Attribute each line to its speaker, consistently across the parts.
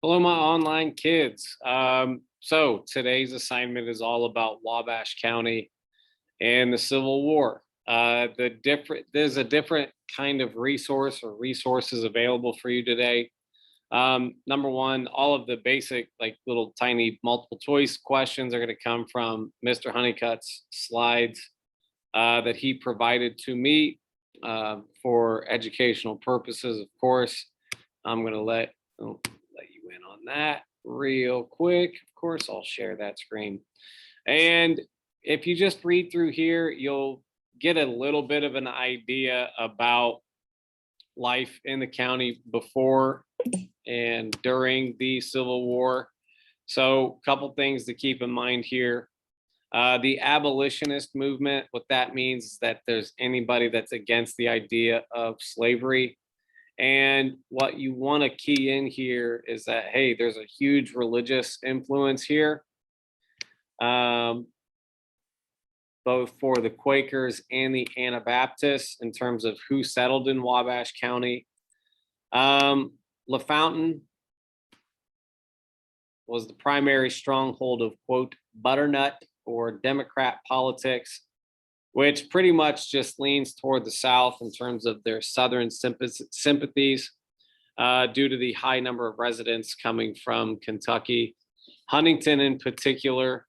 Speaker 1: Hello, my online kids. So today's assignment is all about Wabash County and the Civil War. There's a different kind of resource or resources available for you today. Number one, all of the basic, like little tiny multiple choice questions are going to come from Mr. Honeycutt's slides that he provided to me for educational purposes. Of course, I'm going to let you in on that real quick. Of course, I'll share that screen. And if you just read through here, you'll get a little bit of an idea about life in the county before and during the Civil War. So a couple things to keep in mind here. The abolitionist movement, what that means is that there's anybody that's against the idea of slavery. And what you want to key in here is that, hey, there's a huge religious influence here, both for the Quakers and the Anabaptists in terms of who settled in Wabash County. LaFountain was the primary stronghold of, quote, butternut or Democrat politics, which pretty much just leans toward the South in terms of their Southern sympathies due to the high number of residents coming from Kentucky. Huntington in particular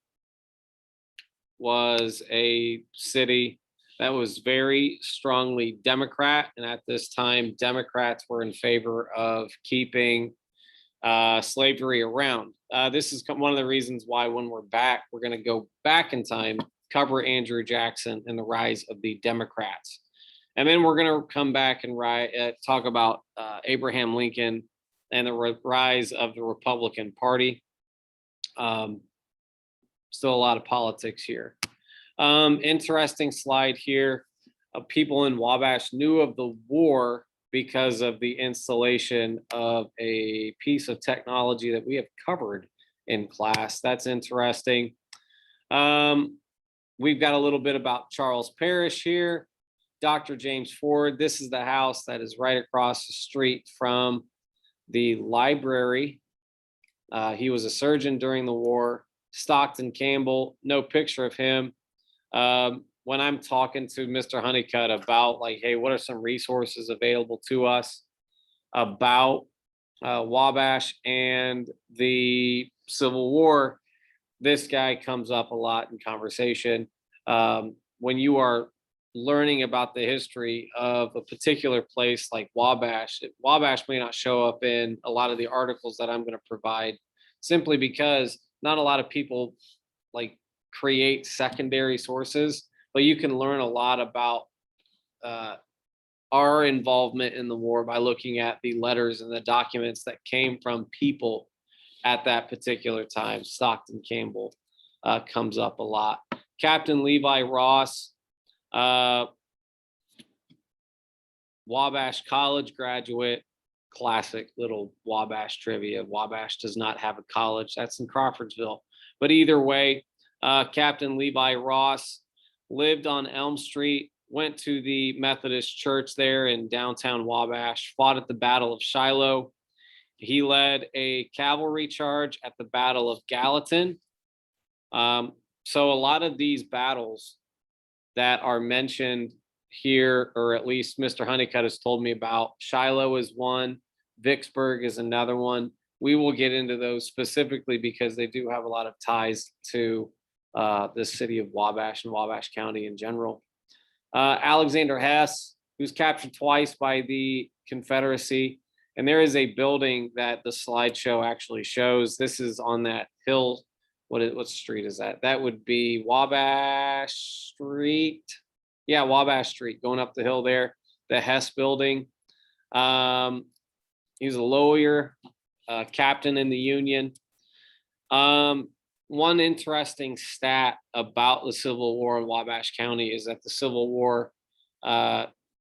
Speaker 1: was a city that was very strongly Democrat. And at this time, Democrats were in favor of keeping slavery around. This is one of the reasons why when we're back, we're going to go back in time, cover Andrew Jackson and the rise of the Democrats. And then we're going to come back and talk about Abraham Lincoln and the rise of the Republican Party. Still a lot of politics here. Interesting slide here. People in Wabash knew of the war because of the installation of a piece of technology that we have covered in class. That's interesting. We've got a little bit about Charles Parrish here. Dr. James Ford, this is the house that is right across the street from the library. He was a surgeon during the war. Stockton Campbell, no picture of him. When I'm talking to Mr. Honeycutt about like, hey, what are some resources available to us about Wabash and the Civil War, this guy comes up a lot in conversation. When you are learning about the history of a particular place like Wabash, Wabash may not show up in a lot of the articles that I'm going to provide simply because not a lot of people like create secondary sources, but you can learn a lot about our involvement in the war by looking at the letters and the documents that came from people at that particular time. Stockton Campbell comes up a lot. Captain Levi Ross, Wabash College graduate, classic little Wabash trivia. Wabash does not have a college. That's in Crawfordsville. But either way, Captain Levi Ross lived on Elm Street, went to the Methodist church there in downtown Wabash, fought at the Battle of Shiloh. He led a cavalry charge at the Battle of Gallatin. So a lot of these battles that are mentioned here, or at least Mr. Honeycutt has told me about, Shiloh is one, Vicksburg is another one. We will get into those specifically because they do have a lot of ties to the city of Wabash and Wabash County in general. Alexander Hess, who's captured twice by the Confederacy. And there is a building that the slideshow actually shows. This is on that hill. What street is that? That would be Wabash Street. Yeah, Wabash Street, going up the hill there, the Hess building. He's a lawyer, captain in the Union. One interesting stat about the Civil War in Wabash County is that the Civil War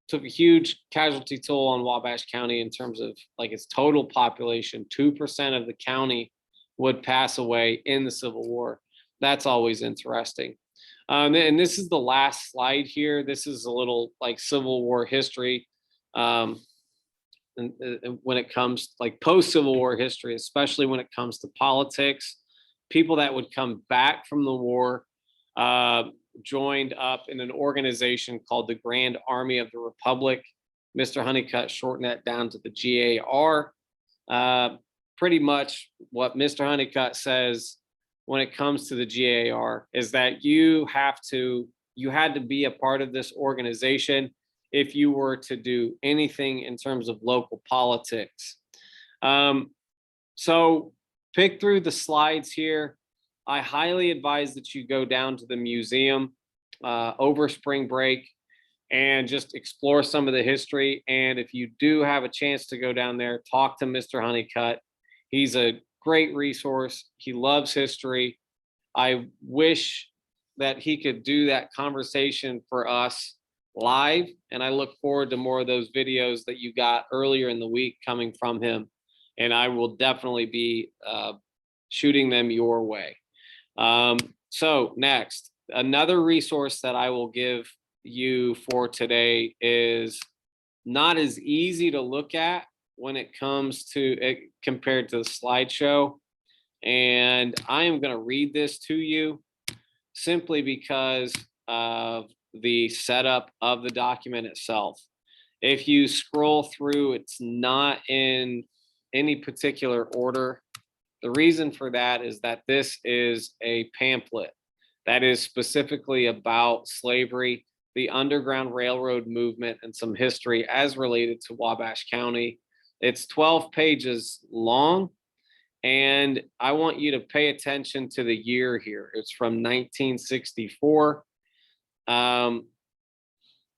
Speaker 1: took a huge casualty toll on Wabash County in terms of like its total population. 2% of the county would pass away in the Civil War. That's always interesting. And this is the last slide here. This is a little like Civil War history. and when it comes like post-Civil War history, especially when it comes to politics. People that would come back from the war uh, joined up in an organization called the Grand Army of the Republic. Mr. Honeycutt shortened that down to the GAR. Pretty much what Mr. Honeycutt says when it comes to the GAR is that you had to be a part of this organization if you were to do anything in terms of local politics. So pick through the slides here. I highly advise that you go down to the museum over spring break and just explore some of the history. And if you do have a chance to go down there, talk to Mr. Honeycutt. He's a great resource. He loves history. I wish that he could do that conversation for us live. And I look forward to more of those videos that you got earlier in the week coming from him. And I will definitely be shooting them your way. So next, another resource that I will give you for today is not as easy to look at when it comes to it compared to the slideshow. And I am going to read this to you simply because of the setup of the document itself. If you scroll through, it's not in any particular order. The reason for that is that this is a pamphlet that is specifically about slavery, the Underground Railroad movement, and some history as related to Wabash County. It's 12 pages long, and I want you to pay attention to the year here. It's from 1964,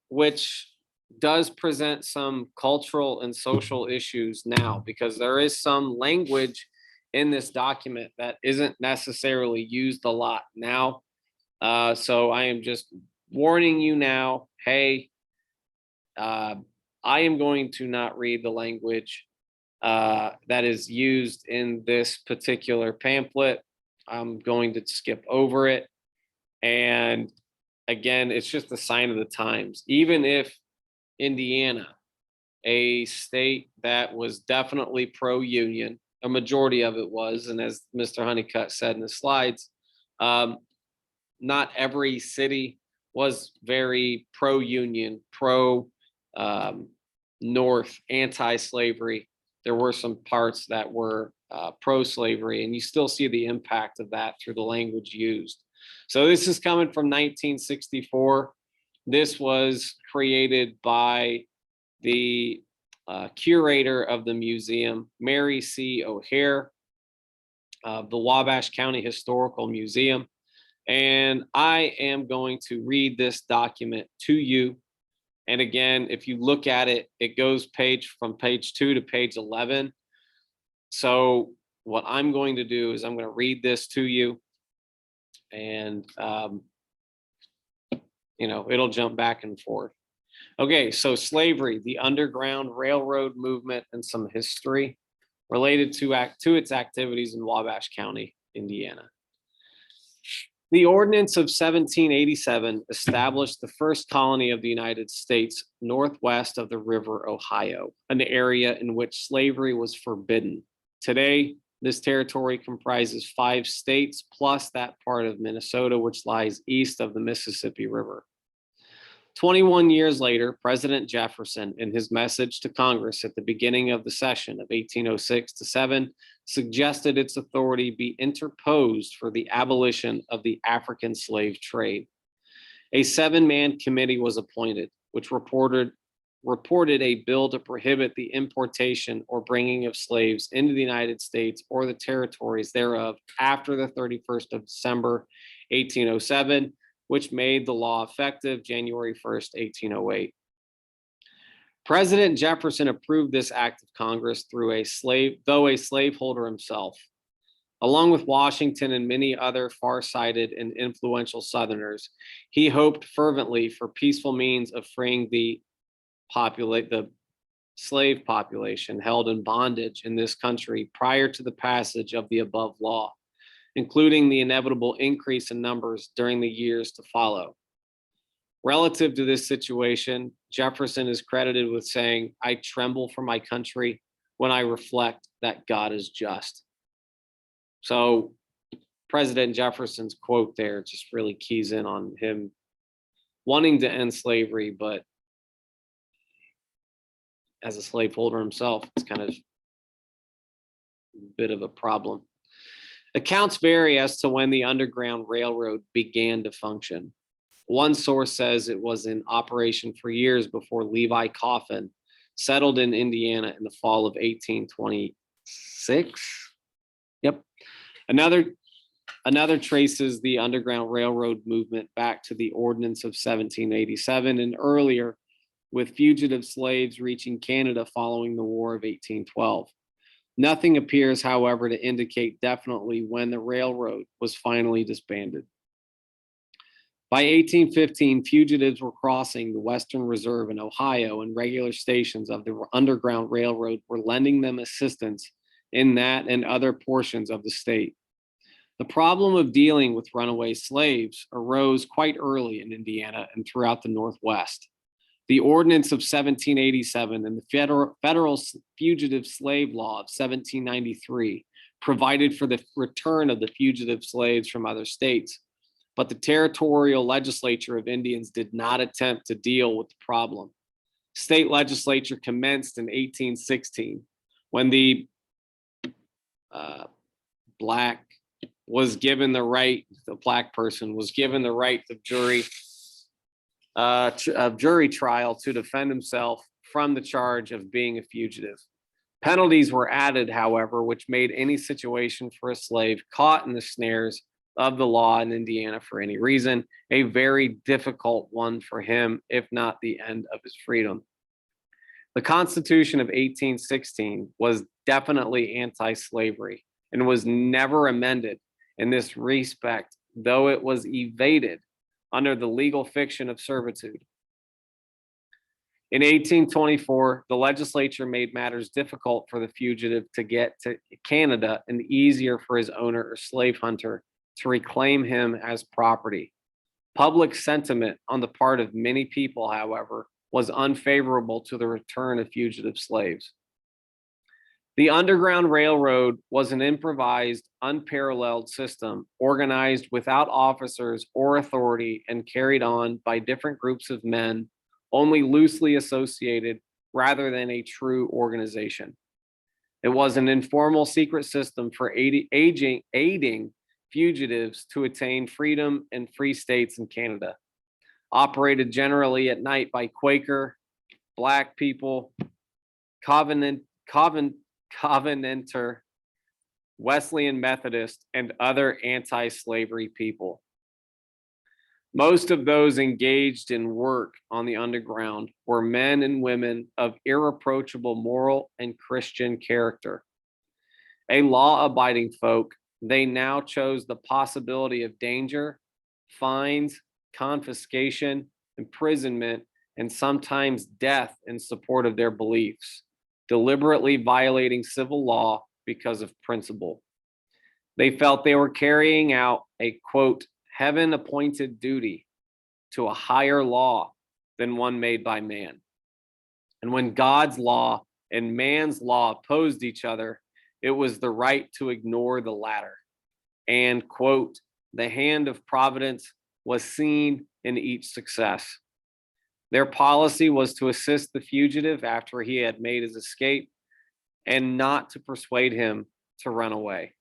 Speaker 1: which does present some cultural and social issues now, because there is some language in this document that isn't necessarily used a lot now. So I am just warning you now, hey, I am going to not read the language that is used in this particular pamphlet. I'm going to skip over it. And again, it's just a sign of the times. Even if Indiana, a state that was definitely pro-union, a majority of it was, and as Mr. Honeycutt said in the slides, not every city was very pro-union, pro-North, anti-slavery. There were some parts that were pro-slavery, and you still see the impact of that through the language used. So this is coming from 1964. This was created by the curator of the museum, Mary C. O'Hare, of the Wabash County Historical Museum. And I am going to read this document to you. And again, if you look at it, it goes from page 2 to page 11. So what I'm going to do is I'm going to read this to you, and it'll jump back and forth. Okay, so slavery, the Underground Railroad movement, and some history related to its activities in Wabash County, Indiana. The Ordinance of 1787 established the first colony of the United States northwest of the River Ohio, an area in which slavery was forbidden. Today, this territory comprises 5 states plus that part of Minnesota, which lies east of the Mississippi River. 21 years later, President Jefferson, in his message to Congress at the beginning of the session of 1806-7, suggested its authority be interposed for the abolition of the African slave trade. A 7-man committee was appointed, which reported a bill to prohibit the importation or bringing of slaves into the United States or the territories thereof after the 31st of December, 1807, which made the law effective January 1st, 1808. President Jefferson approved this act of Congress though a slaveholder himself. Along with Washington and many other far-sighted and influential Southerners, he hoped fervently for peaceful means of freeing the slave population held in bondage in this country prior to the passage of the above law, including the inevitable increase in numbers during the years to follow. Relative to this situation, Jefferson is credited with saying, "I tremble for my country when I reflect that God is just." So President Jefferson's quote there just really keys in on him wanting to end slavery, but as a slaveholder himself, it's kind of a bit of a problem. Accounts vary as to when the Underground Railroad began to function. One source says it was in operation for years before Levi Coffin settled in Indiana in the fall of 1826. Yep. Another traces the Underground Railroad movement back to the Ordinance of 1787 and earlier, with fugitive slaves reaching Canada following the War of 1812. Nothing appears, however, to indicate definitely when the railroad was finally disbanded. By 1815, fugitives were crossing the Western Reserve in Ohio, and regular stations of the Underground Railroad were lending them assistance in that and other portions of the state. The problem of dealing with runaway slaves arose quite early in Indiana and throughout the Northwest. The Ordinance of 1787 and the Federal Fugitive Slave Law of 1793 provided for the return of the fugitive slaves from other states, but the territorial legislature of Indians did not attempt to deal with the problem. State legislature commenced in 1816 when the black person was given the right of jury trial to defend himself from the charge of being a fugitive. Penalties were added, however, which made any situation for a slave caught in the snares of the law in Indiana for any reason a very difficult one for him, if not the end of his freedom. The Constitution of 1816 was definitely anti-slavery and was never amended in this respect, though it was evaded under the legal fiction of servitude. In 1824, the legislature made matters difficult for the fugitive to get to Canada and easier for his owner or slave hunter to reclaim him as property. Public sentiment on the part of many people, however, was unfavorable to the return of fugitive slaves. The Underground Railroad was an improvised, unparalleled system organized without officers or authority and carried on by different groups of men, only loosely associated rather than a true organization. It was an informal secret system for aiding fugitives to attain freedom in free states in Canada, operated generally at night by Quaker, Black people, Covenanter, Wesleyan Methodist, and other anti-slavery people. Most of those engaged in work on the underground were men and women of irreproachable moral and Christian character. A law-abiding folk, they now chose the possibility of danger, fines, confiscation, imprisonment, and sometimes death in support of their beliefs, deliberately violating civil law because of principle. They felt they were carrying out a, quote, heaven-appointed duty to a higher law than one made by man. And when God's law and man's law opposed each other, it was the right to ignore the latter. And, quote, the hand of providence was seen in each success. Their policy was to assist the fugitive after he had made his escape and not to persuade him to run away.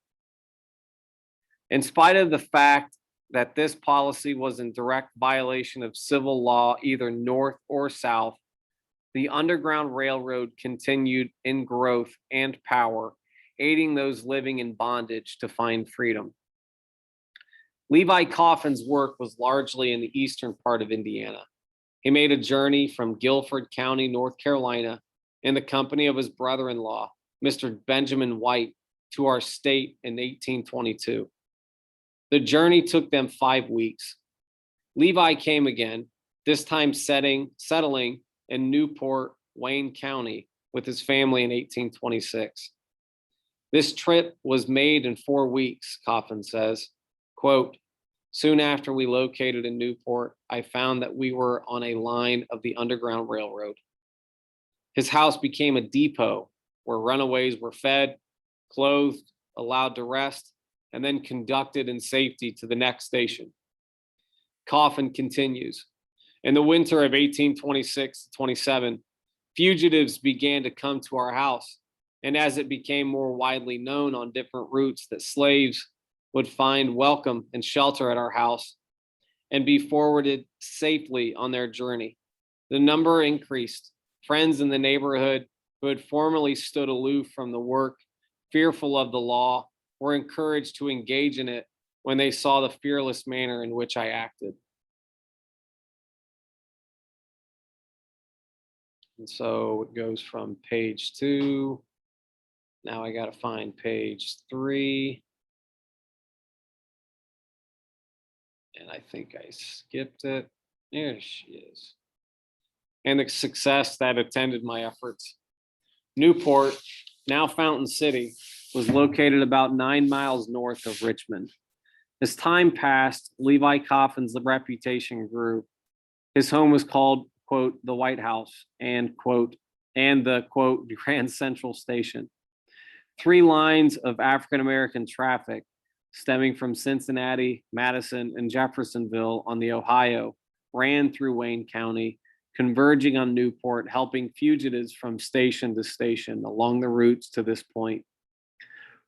Speaker 1: In spite of the fact that this policy was in direct violation of civil law, either north or south, the Underground Railroad continued in growth and power, aiding those living in bondage to find freedom. Levi Coffin's work was largely in the eastern part of Indiana. He made a journey from Guilford County, North Carolina, in the company of his brother-in-law, Mr. Benjamin White, to our state in 1822. The journey took them 5 weeks. Levi came again, this time settling in Newport, Wayne County, with his family in 1826. This trip was made in 4 weeks, Coffin says. Quote, Soon after we located in Newport, I found that we were on a line of the Underground Railroad. His house became a depot where runaways were fed, clothed, allowed to rest, and then conducted in safety to the next station. Coffin continues. In the winter of 1826 to 27, fugitives began to come to our house, and as it became more widely known on different routes that slaves would find welcome and shelter at our house and be forwarded safely on their journey, the number increased. Friends in the neighborhood who had formerly stood aloof from the work, fearful of the law, were encouraged to engage in it when they saw the fearless manner in which I acted. And so it goes from page 2. Now I got to find page 3. And I think I skipped it. There she is. And the success that attended my efforts. Newport, now Fountain City, was located about 9 miles north of Richmond. As time passed, Levi Coffin's reputation grew. His home was called, quote, the White House, and, quote, and the, quote, Grand Central Station. 3 lines of African-American traffic stemming from Cincinnati, Madison, and Jeffersonville on the Ohio ran through Wayne County, converging on Newport, helping fugitives from station to station along the routes to this point.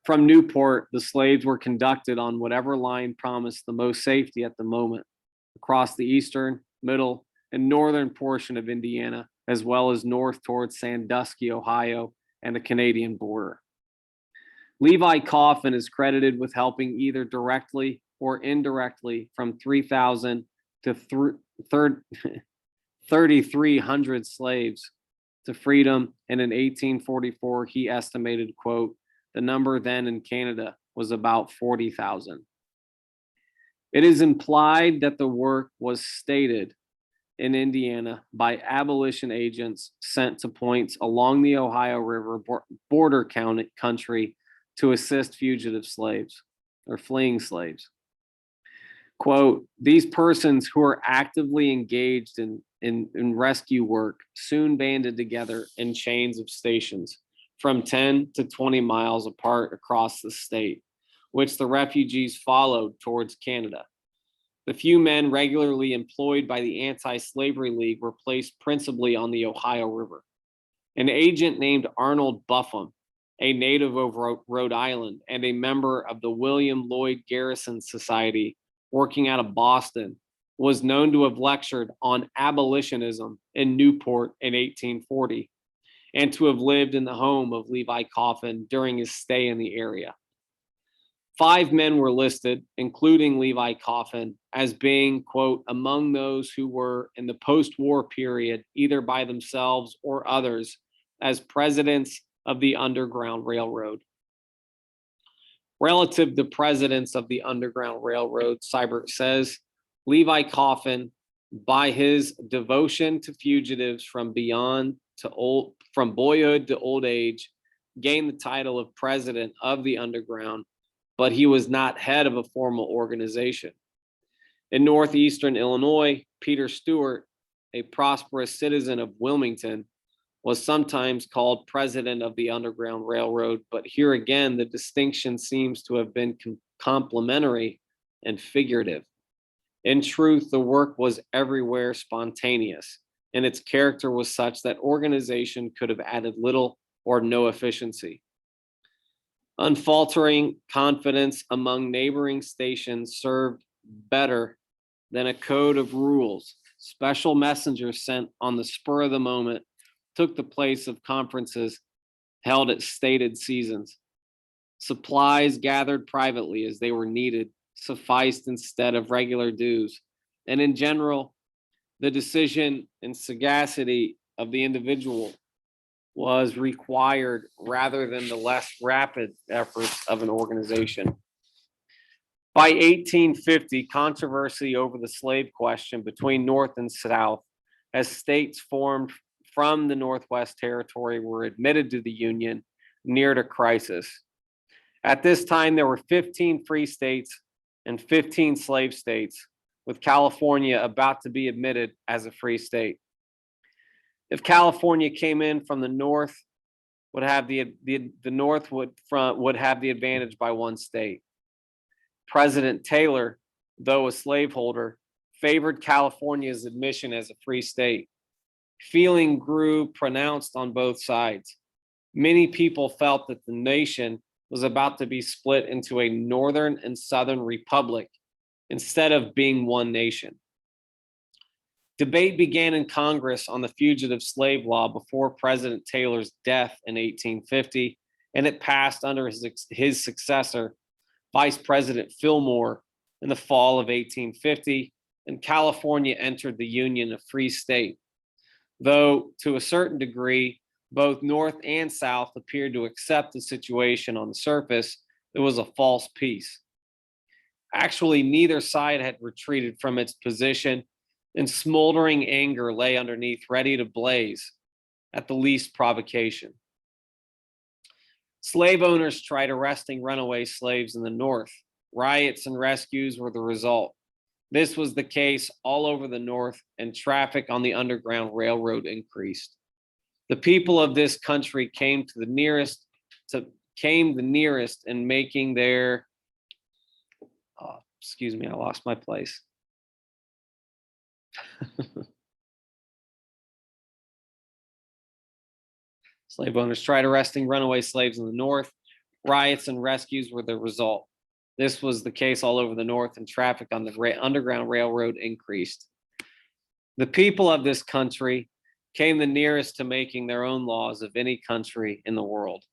Speaker 1: From Newport, the slaves were conducted on whatever line promised the most safety at the moment, across the eastern, middle, and northern portion of Indiana, as well as north towards Sandusky, Ohio, and the Canadian border. Levi Coffin is credited with helping either directly or indirectly from 3,000 to 3,300 slaves to freedom, and in 1844 he estimated, quote, the number then in Canada was about 40,000. It is implied that the work was stated in Indiana by abolition agents sent to points along the Ohio River border country to assist fugitive slaves or fleeing slaves. Quote, these persons who are actively engaged in rescue work soon banded together in chains of stations from 10 to 20 miles apart across the state, which the refugees followed towards Canada. The few men regularly employed by the Anti-Slavery League were placed principally on the Ohio River. An agent named Arnold Buffum, a native of Rhode Island and a member of the William Lloyd Garrison Society working out of Boston, was known to have lectured on abolitionism in Newport in 1840 and to have lived in the home of Levi Coffin during his stay in the area. 5 men were listed, including Levi Coffin, as being, quote, among those who were in the post-war period, either by themselves or others, as presidents of the Underground Railroad. Relative to presidents of the Underground Railroad, Seibert says, Levi Coffin, by his devotion to fugitives from boyhood to old age, gained the title of president of the Underground, but he was not head of a formal organization. In northeastern Illinois, Peter Stewart, a prosperous citizen of Wilmington, was sometimes called president of the Underground Railroad, but here again, the distinction seems to have been complimentary and figurative. In truth, the work was everywhere spontaneous, and its character was such that organization could have added little or no efficiency. Unfaltering confidence among neighboring stations served better than a code of rules. Special messengers sent on the spur of the moment took the place of conferences held at stated seasons. Supplies gathered privately as they were needed sufficed instead of regular dues. And in general, the decision and sagacity of the individual was required rather than the less rapid efforts of an organization. By 1850, controversy over the slave question between North and South, as states formed from the Northwest Territory were admitted to the Union, neared a crisis. At this time, there were 15 free states and 15 slave states, with California about to be admitted as a free state. If California came in from the north, would have the north would have the advantage by one state. President Taylor, though a slaveholder, favored California's admission as a free state. Feeling grew pronounced on both sides. Many people felt that the nation was about to be split into a northern and southern republic instead of being one nation. Debate began in Congress on the fugitive slave law before President Taylor's death in 1850, and it passed under his successor, Vice President Fillmore, in the fall of 1850, and California entered the Union a free state. Though, to a certain degree, both North and South appeared to accept the situation on the surface, it was a false peace. Actually, neither side had retreated from its position, and smoldering anger lay underneath, ready to blaze at the least provocation. Slave owners tried arresting runaway slaves in the North. Riots and rescues were the result. This was the case all over the North, and traffic on the Underground Railroad increased. The people of this country came the nearest in making their, excuse me, I lost my place. Slave owners tried arresting runaway slaves in the North. Riots and rescues were the result. This was the case all over the North, and traffic on the Underground Railroad increased. The people of this country came the nearest to making their own laws of any country in the world.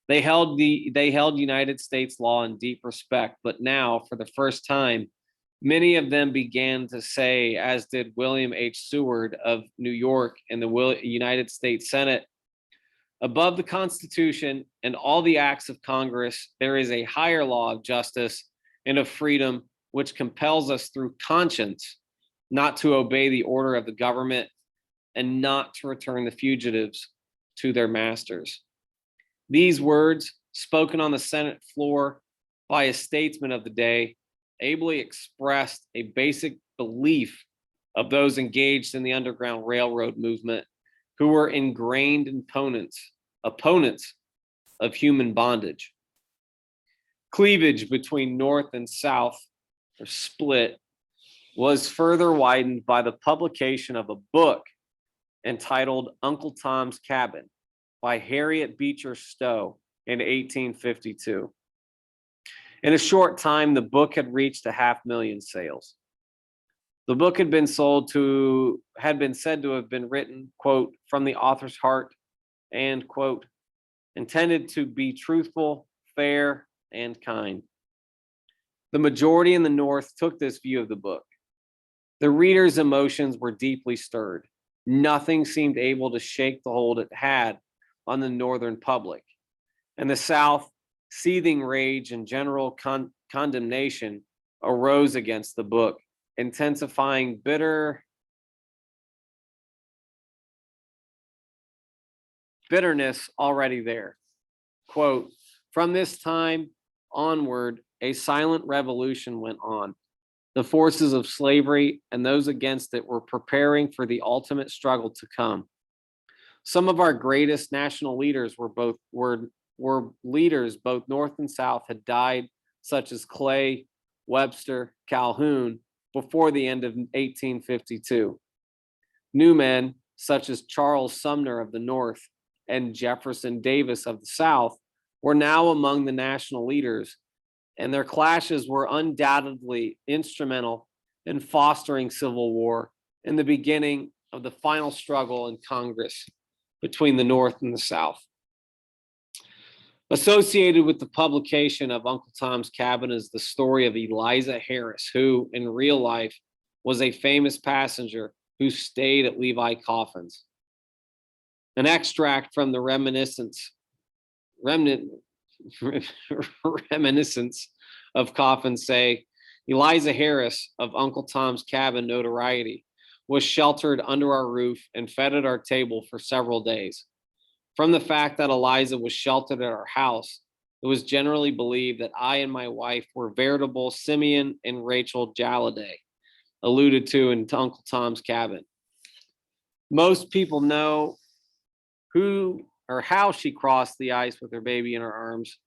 Speaker 1: They held United States law in deep respect, but now, for the first time, many of them began to say, as did William H. Seward of New York in the United States Senate, above the Constitution and all the acts of Congress, there is a higher law of justice and of freedom which compels us through conscience not to obey the order of the government and not to return the fugitives to their masters. These words, spoken on the Senate floor by a statesman of the day, ably expressed a basic belief of those engaged in the Underground Railroad movement, who were ingrained opponents of human bondage. Cleavage between North and South, or split, was further widened by the publication of a book entitled Uncle Tom's Cabin by Harriet Beecher Stowe in 1852. In a short time, the book had reached 500,000 sales. The book had been said to have been written, quote, from the author's heart and, quote, intended to be truthful, fair, and kind. The majority in the North took this view of the book. The reader's emotions were deeply stirred. Nothing seemed able to shake the hold it had on the Northern public. And the South, seething rage and general condemnation, arose against the book, intensifying bitterness already there. Quote, from this time onward, a silent revolution went on. The forces of slavery and those against it were preparing for the ultimate struggle to come. Some of our greatest national leaders were leaders both North and South had died, such as Clay, Webster, Calhoun, before the end of 1852. New men, such as Charles Sumner of the North and Jefferson Davis of the South, were now among the national leaders, and their clashes were undoubtedly instrumental in fostering civil war and the beginning of the final struggle in Congress between the North and the South. Associated with the publication of Uncle Tom's Cabin is the story of Eliza Harris, who in real life was a famous passenger who stayed at Levi Coffin's. An extract from the reminiscence of Coffin say, Eliza Harris of Uncle Tom's Cabin notoriety was sheltered under our roof and fed at our table for several days. From the fact that Eliza was sheltered at our house, it was generally believed that I and my wife were veritable Simeon and Rachel Jalladay, alluded to in Uncle Tom's Cabin. Most people know who or how she crossed the ice with her baby in her arms.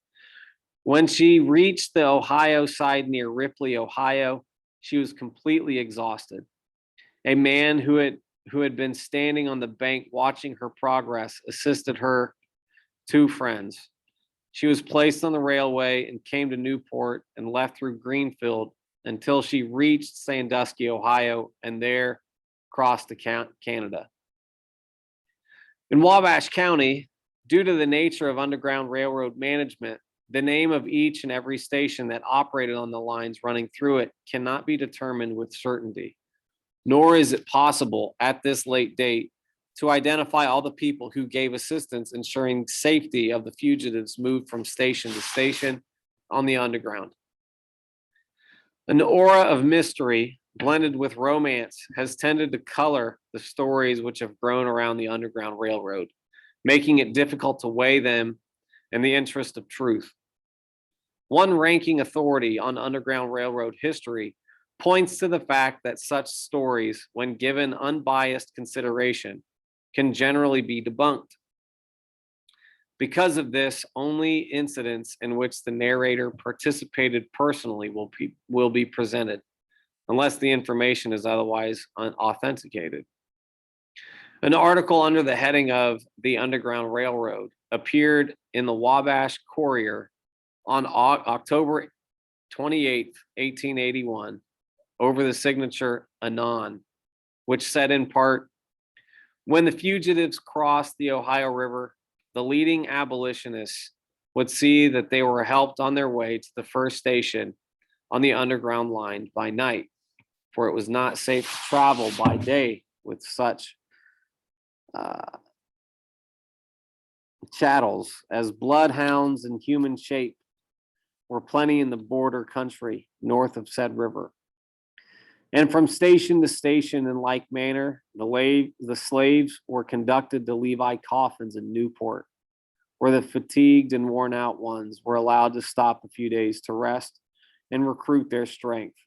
Speaker 1: When she reached the Ohio side near Ripley, Ohio, she was completely exhausted. A man who had been standing on the bank watching her progress assisted her two friends. She was placed on the railway and came to Newport and left through Greenfield until she reached Sandusky, Ohio, and there crossed to Canada. In Wabash County, due to the nature of Underground Railroad management, the name of each and every station that operated on the lines running through it cannot be determined with certainty, nor is it possible at this late date to identify all the people who gave assistance ensuring safety of the fugitives moved from station to station on the Underground. An aura of mystery blended with romance has tended to color the stories which have grown around the Underground Railroad, making it difficult to weigh them in the interest of truth. One ranking authority on Underground Railroad history points to the fact that such stories, when given unbiased consideration, can generally be debunked. Because of this, only incidents in which the narrator participated personally will be presented, unless the information is otherwise authenticated. An article under the heading of The Underground Railroad appeared in the Wabash Courier on October 28, 1881, over the signature Anon, which said in part, when the fugitives crossed the Ohio River, the leading abolitionists would see that they were helped on their way to the first station on the Underground line by night, for it was not safe to travel by day with such chattels as bloodhounds in human shape were plenty in the border country north of said river. And from station to station in like manner, the slaves were conducted to Levi coffins in Newport, where the fatigued and worn out ones were allowed to stop a few days to rest and recruit their strength.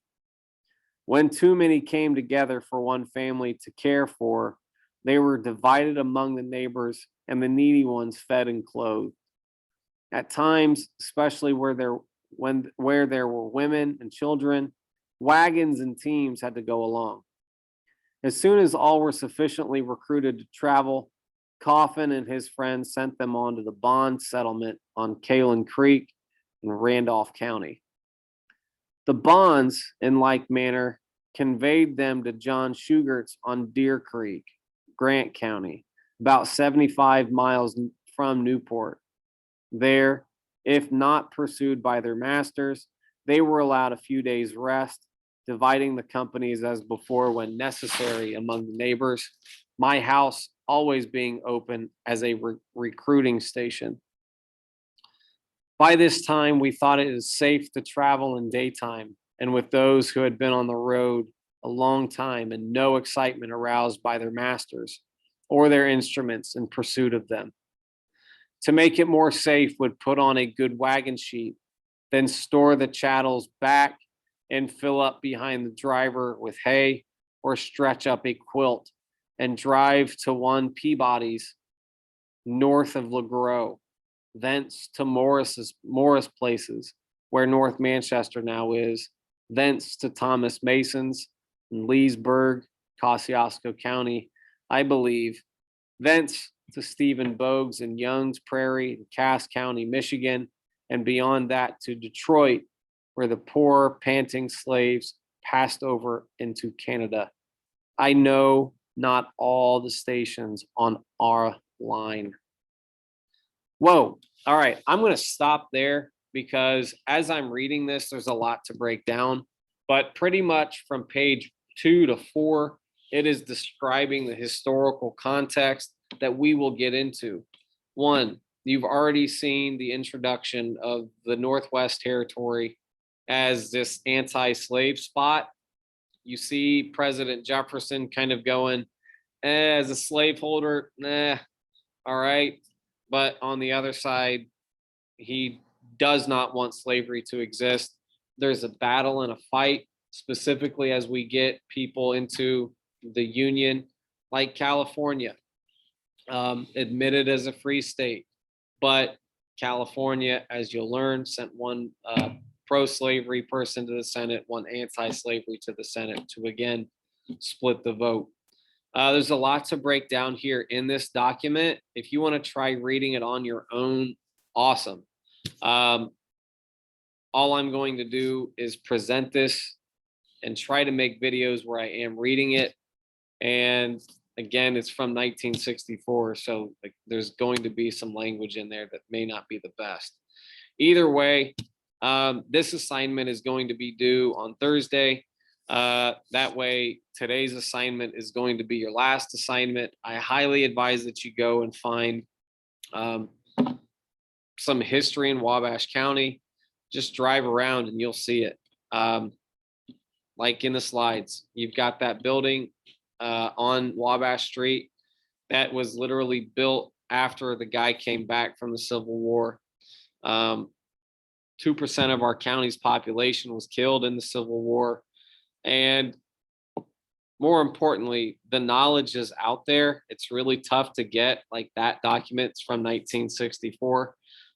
Speaker 1: When too many came together for one family to care for, they were divided among the neighbors and the needy ones fed and clothed. At times, especially where there were women and children, wagons and teams had to go along. As soon as all were sufficiently recruited to travel, Coffin and his friends sent them on to the bond settlement on Kalen Creek in Randolph County. The bonds, in like manner, conveyed them to John Shugert's on Deer Creek, Grant County, about 75 miles from Newport. There, if not pursued by their masters, they were allowed a few days' rest, dividing the companies as before when necessary among the neighbors, my house always being open as a recruiting station. By this time, we thought it is safe to travel in daytime, and with those who had been on the road a long time and no excitement aroused by their masters or their instruments in pursuit of them. To make it more safe, would put on a good wagon sheet, then store the chattels back and fill up behind the driver with hay or stretch up a quilt and drive to one Peabody's north of LeGros, thence to Morris Places, where North Manchester now is, thence to Thomas Mason's in Leesburg, Kosciuszko County, I believe, thence to Stephen Bogues in Young's Prairie in Cass County, Michigan, and beyond that to Detroit, where the poor, panting slaves passed over into Canada. I know not all the stations on our line. Whoa. All right. I'm going to stop there because as I'm reading this, there's a lot to break down. But pretty much from page 2 to 4, it is describing the historical context that we will get into. One, you've already seen the introduction of the Northwest Territory as this anti-slave spot. You see President Jefferson kind of going, as a slaveholder, all right. But on the other side, he does not want slavery to exist. There's a battle and a fight, specifically as we get people into the Union, like California, admitted as a free state. But California, as you'll learn, sent one pro-slavery person to the Senate, one anti-slavery to the Senate to again split the vote. There's a lot to break down here in this document. If you want to try reading it on your own, awesome. All I'm going to do is present this and try to make videos where I am reading it. And again, it's from 1964, so like, there's going to be some language in there that may not be the best. Either way, this assignment is going to be due on Thursday. That way, today's assignment is going to be your last assignment. I highly advise that you go and find some history in Wabash County. Just drive around and you'll see it. Like in the slides, you've got that building on Wabash Street that was literally built after the guy came back from the Civil War. 2% of our county's population was killed in the Civil War. And more importantly, the knowledge is out there. It's really tough to get, like that document's from 1964.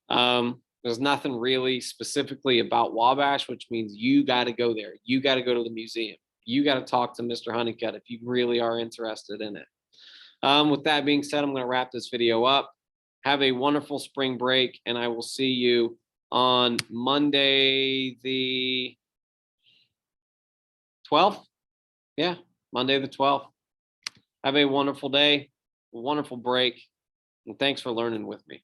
Speaker 1: There's nothing really specifically about Wabash, which means you got to go there. You got to go to the museum. You got to talk to Mr. Honeycutt if you really are interested in it. With that being said, I'm going to wrap this video up. Have a wonderful spring break, and I will see you on Monday the 12th. Yeah, Monday the 12th. Have a wonderful day, a wonderful break, and thanks for learning with me.